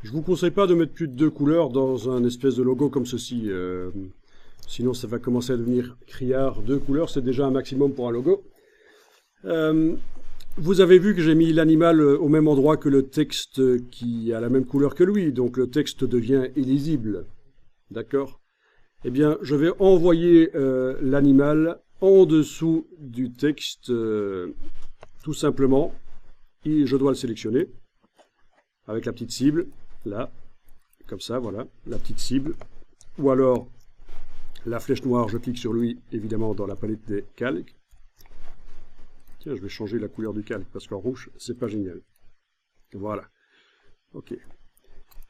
Je vous conseille pas de mettre plus de 2 couleurs dans un espèce de logo comme ceci. Sinon, ça va commencer à devenir criard. 2 couleurs, c'est déjà un maximum pour un logo. Vous avez vu que j'ai mis l'animal au même endroit que le texte qui a la même couleur que lui. Donc le texte devient illisible. D'accord? Eh bien, je vais envoyer l'animal en dessous du texte, tout simplement. Et je dois le sélectionner avec la petite cible, là, comme ça, voilà, la petite cible. Ou alors, la flèche noire, je clique sur lui, évidemment, dans la palette des calques. Tiens, je vais changer la couleur du calque, parce qu'en rouge, c'est pas génial. Voilà. OK.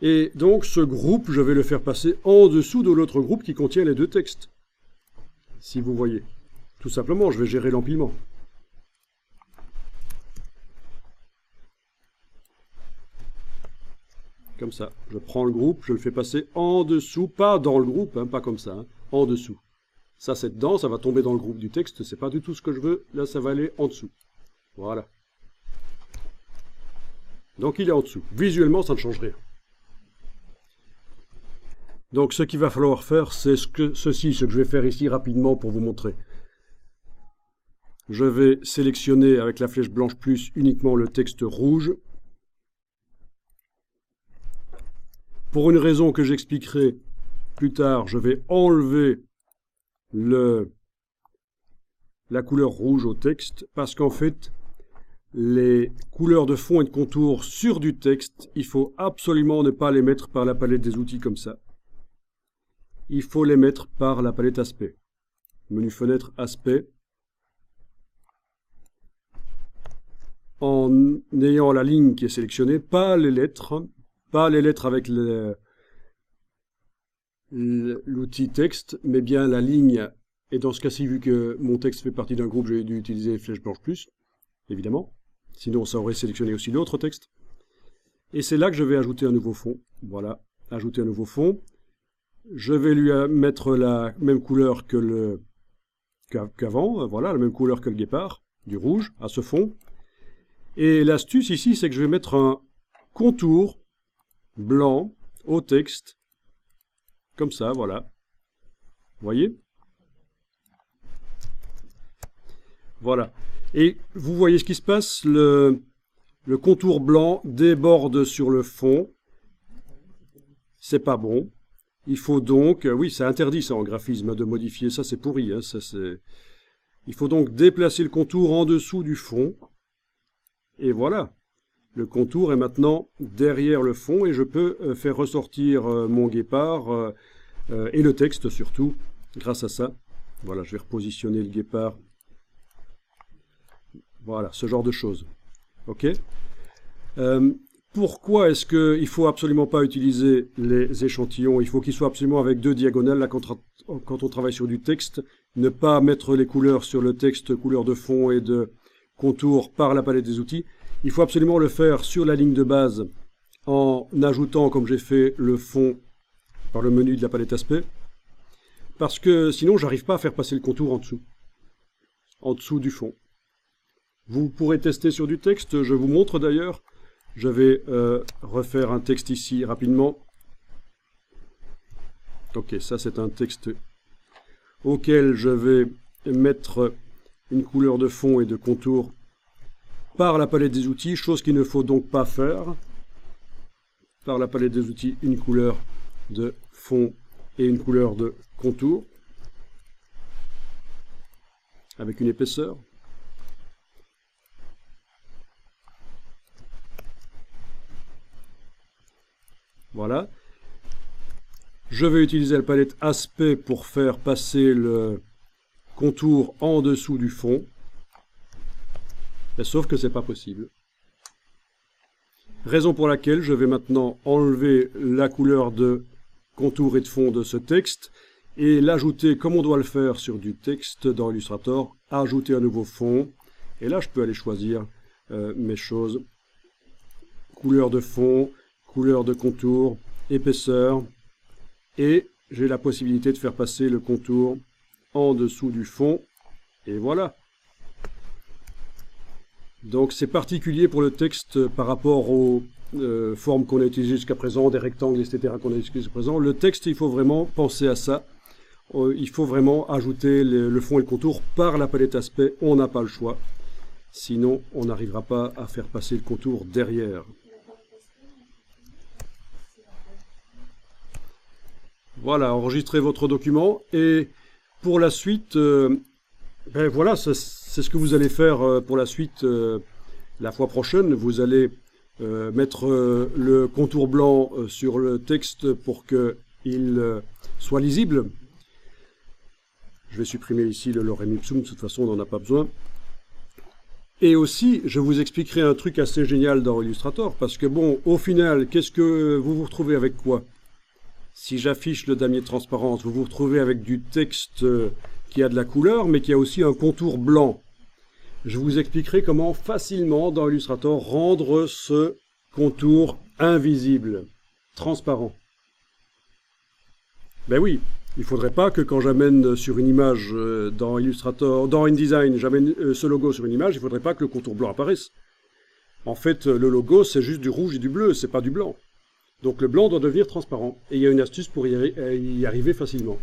Et donc, ce groupe, je vais le faire passer en dessous de l'autre groupe qui contient les 2 textes. Si vous voyez. Tout simplement, je vais gérer l'empilement. Comme ça. Je prends le groupe, je le fais passer en dessous, pas dans le groupe, hein, pas comme ça, hein, en dessous. Ça, c'est dedans, ça va tomber dans le groupe du texte, c'est pas du tout ce que je veux. Là, ça va aller en dessous. Voilà. Donc, il est en dessous. Visuellement, ça ne change rien. Donc, ce qu'il va falloir faire, c'est ce que je vais faire ici rapidement pour vous montrer. Je vais sélectionner avec la flèche blanche plus uniquement le texte rouge. Pour une raison que j'expliquerai plus tard, je vais enlever la couleur rouge au texte, parce qu'en fait, les couleurs de fond et de contour sur du texte, il faut absolument ne pas les mettre par la palette des outils comme ça. Il faut les mettre par la palette aspect. Menu fenêtre aspect. En ayant la ligne qui est sélectionnée, pas les lettres avec l'outil texte, mais bien la ligne. Et dans ce cas-ci, vu que mon texte fait partie d'un groupe, j'ai dû utiliser flèche blanche plus, évidemment. Sinon, ça aurait sélectionné aussi d'autres textes. Et c'est là que je vais ajouter un nouveau fond. Voilà, ajouter un nouveau fond. Je vais lui mettre la même couleur qu'avant. Voilà, la même couleur que le guépard, du rouge, à ce fond. Et l'astuce ici, c'est que je vais mettre un contour blanc au texte. Comme ça, voilà. Vous voyez? Voilà. Et vous voyez ce qui se passe, le contour blanc déborde sur le fond. C'est pas bon. Il faut donc, oui, c'est interdit ça en graphisme de modifier ça, c'est pourri. Hein, il faut donc déplacer le contour en dessous du fond. Et voilà. Le contour est maintenant derrière le fond et je peux faire ressortir mon guépard et le texte surtout grâce à ça. Voilà, je vais repositionner le guépard. Voilà, ce genre de choses. OK. Pourquoi est-ce qu'il ne faut absolument pas utiliser les échantillons? Il faut qu'ils soient absolument avec 2 diagonales. Là, quand on travaille sur du texte, ne pas mettre les couleurs sur le texte, couleurs de fond et de contour par la palette des outils. Il faut absolument le faire sur la ligne de base en ajoutant, comme j'ai fait, le fond par le menu de la palette aspect. Parce que sinon, j'arrive pas à faire passer le contour en dessous du fond. Vous pourrez tester sur du texte, je vous montre d'ailleurs. Je vais refaire un texte ici rapidement. Ok, ça c'est un texte auquel je vais mettre une couleur de fond et de contour par la palette des outils, chose qu'il ne faut donc pas faire. Par la palette des outils, une couleur de fond et une couleur de contour, avec une épaisseur. Voilà. Je vais utiliser la palette aspect pour faire passer le contour en dessous du fond. Sauf que c'est pas possible. Raison pour laquelle je vais maintenant enlever la couleur de contour et de fond de ce texte et l'ajouter comme on doit le faire sur du texte dans Illustrator, ajouter un nouveau fond. Et là, je peux aller choisir mes choses. Couleur de fond, couleur de contour, épaisseur. Et j'ai la possibilité de faire passer le contour en dessous du fond. Et voilà. Donc c'est particulier pour le texte par rapport au formes qu'on a utilisées jusqu'à présent, des rectangles, etc. qu'on a utilisés jusqu'à présent. Le texte, il faut vraiment penser à ça. Il faut vraiment ajouter le fond et le contour par la palette aspect. On n'a pas le choix. Sinon, on n'arrivera pas à faire passer le contour derrière. Voilà, enregistrez votre document. Et pour la suite, ben voilà, c'est ce que vous allez faire pour la suite la fois prochaine. Vous allez mettre le contour blanc sur le texte pour qu'il soit lisible. Je vais supprimer ici le lorem ipsum, de toute façon on n'en a pas besoin. Et aussi, je vous expliquerai un truc assez génial dans Illustrator, parce que bon, au final, qu'est-ce que vous vous retrouvez avec quoi? Si j'affiche le damier de transparence, vous vous retrouvez avec du texte qui a de la couleur, mais qui a aussi un contour blanc. Je vous expliquerai comment facilement dans Illustrator rendre ce contour invisible, transparent. Ben oui, il ne faudrait pas que quand j'amène sur une image dans Illustrator, dans InDesign, j'amène ce logo sur une image, il ne faudrait pas que le contour blanc apparaisse. En fait, le logo, c'est juste du rouge et du bleu, c'est pas du blanc. Donc le blanc doit devenir transparent. Et il y a une astuce pour y arriver facilement.